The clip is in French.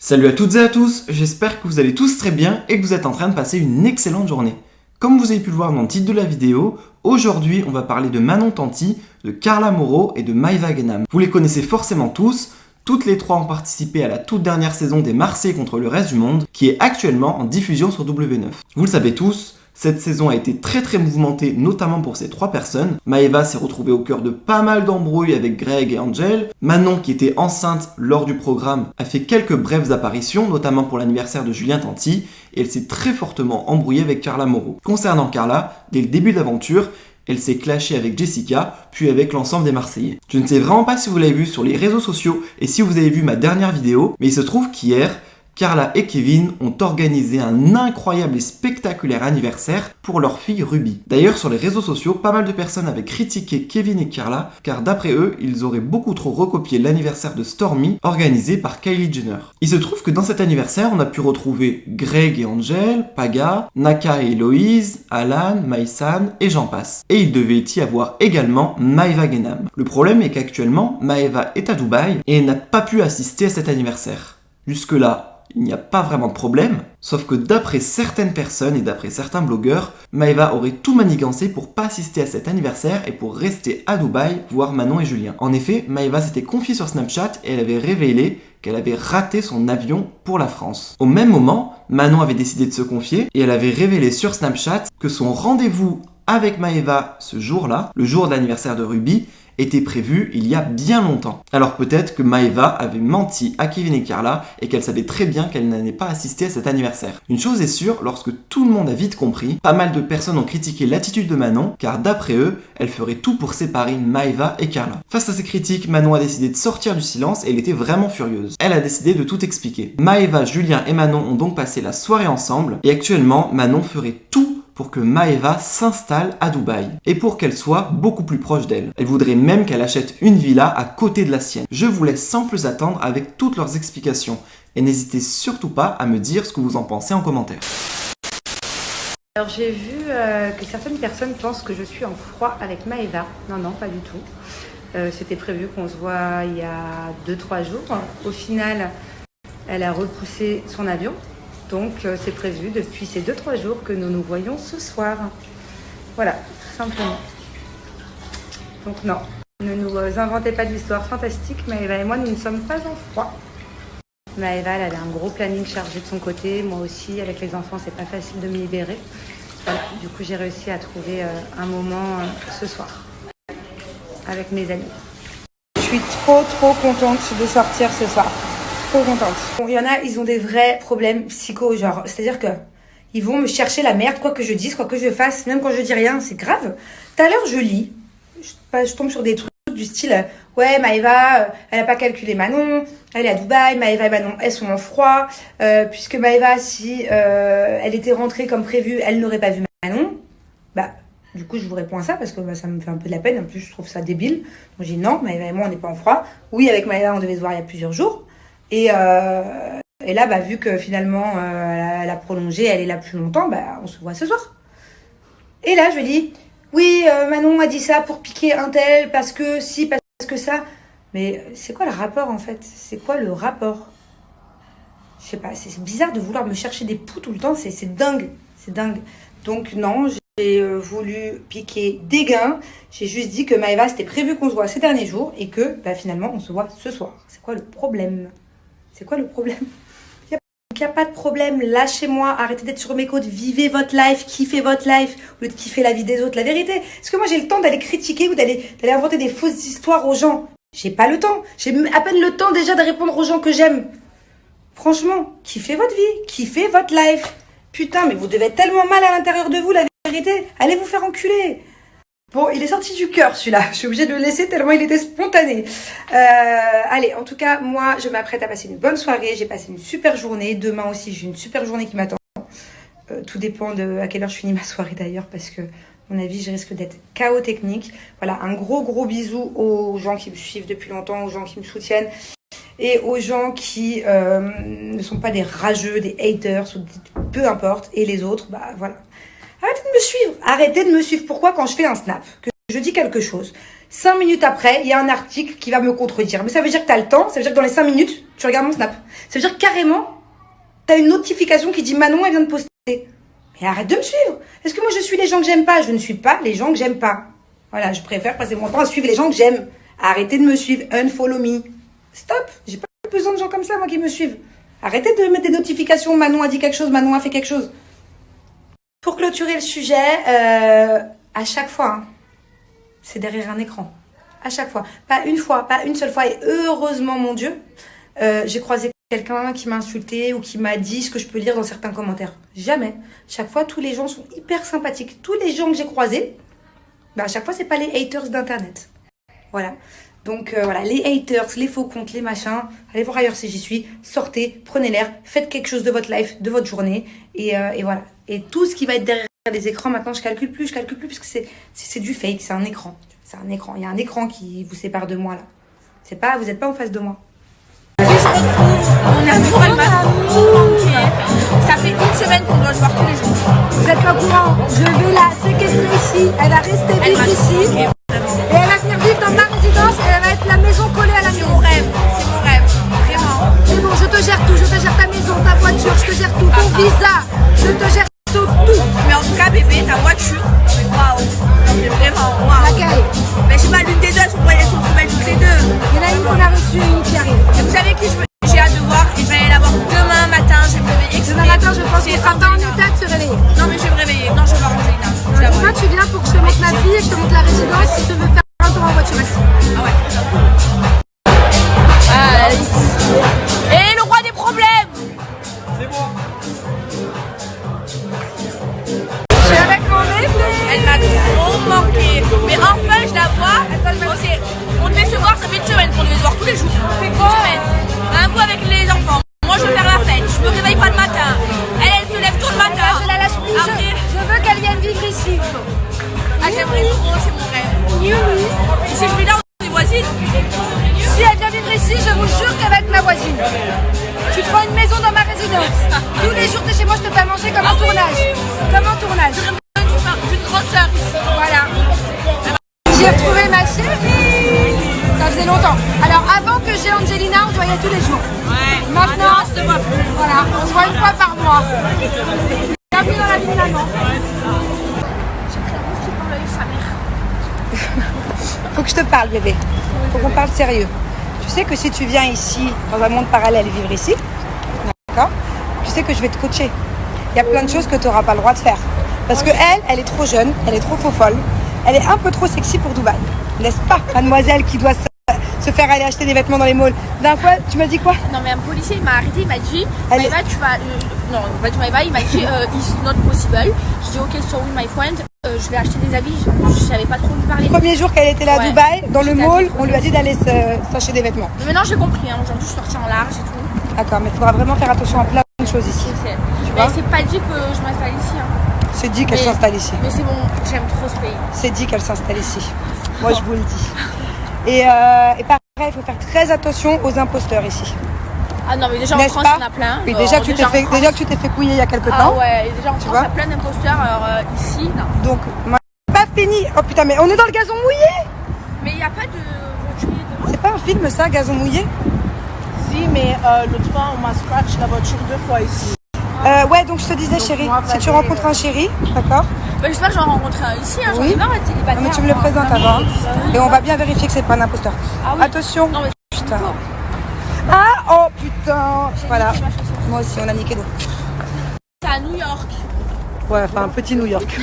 Salut à toutes et à tous, j'espère que vous allez tous très bien et que vous êtes en train de passer une excellente journée. Comme vous avez pu le voir dans le titre de la vidéo, aujourd'hui on va parler de Manon Tanti, de Carla Moreau et de Maëva Guénam. Vous les connaissez forcément tous, toutes les trois ont participé à la toute dernière saison des Marseillais contre le reste du monde, qui est actuellement en diffusion sur W9. Vous le savez tous, cette saison a été très mouvementée, notamment pour ces trois personnes. Maëva s'est retrouvée au cœur de pas mal d'embrouilles avec Greg et Angel. Manon, qui était enceinte lors du programme, a fait quelques brèves apparitions, notamment pour l'anniversaire de Julien Tanti, et elle s'est très fortement embrouillée avec Carla Moreau. Concernant Carla, dès le début de l'aventure, elle s'est clashée avec Jessica, puis avec l'ensemble des Marseillais. Je ne sais vraiment pas si vous l'avez vu sur les réseaux sociaux et si vous avez vu ma dernière vidéo, mais il se trouve qu'hier, Carla et Kevin ont organisé un incroyable et spectaculaire anniversaire pour leur fille Ruby. D'ailleurs, sur les réseaux sociaux, pas mal de personnes avaient critiqué Kevin et Carla, car d'après eux, ils auraient beaucoup trop recopié l'anniversaire de Stormi organisé par Kylie Jenner. Il se trouve que dans cet anniversaire, on a pu retrouver Greg et Angel, Paga, Naka et Héloïse, Alan, Maïsan et j'en passe. Et il devait y avoir également Maëva Guénam. Le problème est qu'actuellement, Maëva est à Dubaï et elle n'a pas pu assister à cet anniversaire. Jusque-là, il n'y a pas vraiment de problème, sauf que d'après certaines personnes et d'après certains blogueurs, Maëva aurait tout manigancé pour pas assister à cet anniversaire et pour rester à Dubaï voir Manon et Julien. En effet, Maëva s'était confiée sur Snapchat et elle avait révélé qu'elle avait raté son avion pour la France. Au même moment, Manon avait décidé de se confier et elle avait révélé sur Snapchat que son rendez-vous avec Maëva ce jour-là, le jour de l'anniversaire de Ruby, était prévu il y a bien longtemps. Alors peut-être que Maëva avait menti à Kevin et Carla et qu'elle savait très bien qu'elle n'allait pas assister à cet anniversaire. Une chose est sûre, lorsque tout le monde a vite compris, pas mal de personnes ont critiqué l'attitude de Manon, car d'après eux, elle ferait tout pour séparer Maëva et Carla. Face à ces critiques, Manon a décidé de sortir du silence et elle était vraiment furieuse. Elle a décidé de tout expliquer. Maëva, Julien et Manon ont donc passé la soirée ensemble et actuellement, Manon ferait tout pour que Maëva s'installe à Dubaï et pour qu'elle soit beaucoup plus proche d'elle. Elle voudrait même qu'elle achète une villa à côté de la sienne. Je vous laisse sans plus attendre avec toutes leurs explications et n'hésitez surtout pas à me dire ce que vous en pensez en commentaire. Alors j'ai vu que certaines personnes pensent que je suis en froid avec Maëva. Non, pas du tout. C'était prévu qu'on se voit il y a 2-3 jours. Au final, elle a repoussé son avion. Donc c'est prévu depuis ces 2-3 jours que nous nous voyons ce soir. Voilà, tout simplement. Donc non, ne nous inventez pas d'histoire fantastique. Maëva et moi, nous ne sommes pas en froid. Maëva, elle avait un gros planning chargé de son côté. Moi aussi, avec les enfants, c'est pas facile de me libérer. Voilà, du coup, j'ai réussi à trouver un moment ce soir avec mes amis. Je suis trop contente de sortir ce soir. Contente. Bon, il y en a, ils ont des vrais problèmes psycho, genre, c'est-à-dire que ils vont me chercher la merde, quoi que je dise, quoi que je fasse, même quand je dis rien, c'est grave. Tout à l'heure, je lis, je tombe sur des trucs du style, ouais, Maëva, elle a pas calculé Manon, elle est à Dubaï, Maëva et Manon, elles sont en froid, puisque Maëva, si elle était rentrée comme prévu, elle n'aurait pas vu Manon. Bah, du coup, je vous réponds à ça parce que ça me fait un peu de la peine, en plus, je trouve ça débile. Donc, j'ai dit non, Maëva et moi, on n'est pas en froid. Oui, avec Maëva, on devait se voir il y a plusieurs jours. Et là, bah, vu que finalement, elle a prolongé, elle est là plus longtemps, bah, on se voit ce soir. Et là, je lui dis, oui, Manon a dit ça pour piquer un tel, parce que si, parce que ça. Mais c'est quoi le rapport, en fait? C'est quoi le rapport? Je sais pas, c'est bizarre de vouloir me chercher des poux tout le temps, c'est dingue, c'est dingue. Donc non, j'ai voulu piquer des gains. J'ai juste dit que Maëva, c'était prévu qu'on se voit ces derniers jours et que bah, finalement, on se voit ce soir. C'est quoi le problème? C'est quoi le problème? Il n'y a pas de problème, lâchez-moi, arrêtez d'être sur mes côtes, vivez votre life, kiffez votre life, au lieu de kiffer la vie des autres. La vérité, est-ce que moi j'ai le temps d'aller critiquer ou d'aller inventer des fausses histoires aux gens? J'ai pas le temps, j'ai à peine le temps déjà de répondre aux gens que j'aime. Franchement, kiffez votre vie, kiffez votre life. Putain, mais vous devez être tellement mal à l'intérieur de vous, la vérité. Allez vous faire enculer. Bon, il est sorti du cœur celui-là. Je suis obligée de le laisser tellement il était spontané. Allez, en tout cas, moi, je m'apprête à passer une bonne soirée. J'ai passé une super journée. Demain aussi, j'ai une super journée qui m'attend. Tout dépend de à quelle heure je finis ma soirée d'ailleurs, parce que, à mon avis, je risque d'être KO technique. Voilà, un gros bisou aux gens qui me suivent depuis longtemps, aux gens qui me soutiennent et aux gens qui ne sont pas des rageux, des haters, peu importe. Et les autres, bah voilà. Arrêtez de me suivre. Arrêtez de me suivre. Pourquoi quand je fais un snap, que Je dis quelque chose. 5 minutes après, il y a un article qui va me contredire. Mais ça veut dire que tu as le temps, ça veut dire que dans les 5 minutes, tu regardes mon snap. Ça veut dire que carrément, tu as une notification qui dit Manon, elle vient de poster. Mais arrête de me suivre. Est-ce que moi je suis les gens que j'aime pas? Je ne suis pas les gens que j'aime pas. Voilà, je préfère passer mon temps à suivre les gens que j'aime. Arrêtez de me suivre, unfollow me. Stop, j'ai pas besoin de gens comme ça, moi, qui me suivent. Arrêtez de mettre des notifications, Manon a dit quelque chose, Manon a fait quelque chose. Pour clôturer le sujet, à chaque fois, hein, c'est derrière un écran. À chaque fois. Pas une fois, pas une seule fois. Et heureusement, mon Dieu, j'ai croisé quelqu'un qui m'a insulté ou qui m'a dit ce que je peux lire dans certains commentaires. Jamais. Chaque fois, tous les gens sont hyper sympathiques. Tous les gens que j'ai croisés, à chaque fois, c'est pas les haters d'internet. Voilà. Donc voilà, les haters, les faux comptes, les machins, allez voir ailleurs si j'y suis, sortez, prenez l'air, faites quelque chose de votre life, de votre journée, et voilà. Et tout ce qui va être derrière les écrans, maintenant je calcule plus, parce que c'est du fake, c'est un écran. C'est un écran, il y a un écran qui vous sépare de moi là. C'est pas, vous n'êtes pas en face de moi. Mon amour, elle m'a trop manqué. Ça fait une semaine qu'on doit se voir tous les jours. Vous êtes pas au courant, je vais la séquestrer ici, elle va rester vivre ici, et elle va venir vivre dans ma résidence, et elle va être la maison collée à la C'est maison. mon rêve, vraiment. C'est bon, je te gère tout, je te gère ta maison, ta voiture, je te gère tout, ton visa, je te gère tout. Mais en tout cas, bébé, ta voiture, waouh. Mais vraiment, waouh. Laquelle? Mais je sais pas, l'une des deux, elles sont trop belles toutes les deux. Il y en a une qu'on a reçue et une qui arrive. Et vous savez qui j'ai hâte de voir? Et je vais aller la voir demain matin, je vais me réveiller exprès. Demain matin, je pense qu'elle sera pas en Angelina. état de se réveiller. Non, mais je vais me réveiller. Non, je vais voir Angelina. Je la vois. Moi, tu viens pour que je te montre ma fille et que je te montre la résidence si tu veux faire un tour en voiture ici. Ah ouais. Et le roi des problèmes. Je suis avec mon bébé. Elle m'a trop manqué. Mais enfin, je la vois. On devait se voir, ça fait une semaine qu'on devait se voir tous les jours. C'est Une quoi? semaine. Un coup avec les enfants. Moi, je veux faire la fête. Je me réveille pas le matin. Elle se lève tout le matin. Je la lâche plus, Après, je veux qu'elle vienne vivre ici. ah, j'aimerais trop, c'est mon rêve. Et si je vis là, on est voisines. Si elle vient vivre ici, je vous jure qu'elle va être ma voisine. Tu te prends une maison dans ma résidence. Tous les jours, tu es chez moi, je te fais à manger comme un tournage. Comme un tournage. D'une grande sœur. Voilà. J'ai retrouvé ma chérie. Ça faisait longtemps. Alors, avant que j'ai Angelina, on se voyait tous les jours. Ouais. Maintenant, je te vois plus. voilà, on se voit une fois par mois. Bienvenue dans la vie de maman. J'ai pris un moustiquet dans l'œil, sa mère. Faut que je te parle, bébé. Faut qu'on parle sérieux. Tu sais que si tu viens ici, dans un monde parallèle, vivre ici, d'accord, tu sais que je vais te coacher. Il y a plein de choses que tu n'auras pas le droit de faire. Parce que elle est trop jeune, elle est trop faux folle, elle est un peu trop sexy pour Dubaï. N'est-ce pas, mademoiselle qui doit se faire aller acheter des vêtements dans les malls? D'un fois, tu m'as dit quoi? Non, mais un policier, il m'a arrêté, il m'a dit Elle Maïva, tu vas. Non, pas du Maïva, il m'a dit it's not possible. Je dis ok, so with my friend, je vais acheter des habits. Je savais pas trop lui parler. Le premier jour qu'elle était là à Ouais. Dubaï, dans le J'étais mall, habillée on lui a dit d'aller s'acheter des vêtements. Mais maintenant j'ai compris, hein. Aujourd'hui je suis sortie en large et tout. D'accord, mais il faudra vraiment faire attention à plein de choses ici. Mais vois c'est pas dit que je m'installe ici. Hein. C'est dit qu'elle Mais- s'installe ici. Mais c'est bon, j'aime trop ce pays. C'est dit qu'elle s'installe ici. Moi, je vous le dis. Et pareil, il faut faire très attention aux imposteurs ici. Ah non, mais déjà en N'est-ce France, pas? il y en a plein. Oui, déjà que tu t'es fait, couiller il y a quelques Ah temps. ouais, et déjà en France, vois il y a plein d'imposteurs. Alors ici, non. Donc, moi, pas fini. Oh putain, mais on est dans le gazon mouillé. Mais il n'y a pas de voiture de. C'est pas un film ça, gazon mouillé? Si, mais l'autre fois, on m'a scratch la voiture 2 fois ici. Ouais, donc je te disais, chérie, moi, si tu vas-y, rencontres un chéri, d'accord? Bah, j'espère que j'en rencontrerai un ici. Hein. J'en Oui. ai marre d'être célibataire. Non, mais tu me le moi. présentes Ah, avant. oui. Et on va bien vérifier que c'est pas un imposteur. Ah oui. Attention. Non, mais Putain. Ah, oh putain. Voilà. Moi aussi, on a niqué l'eau. c'est à New York. Ouais, enfin un petit New York.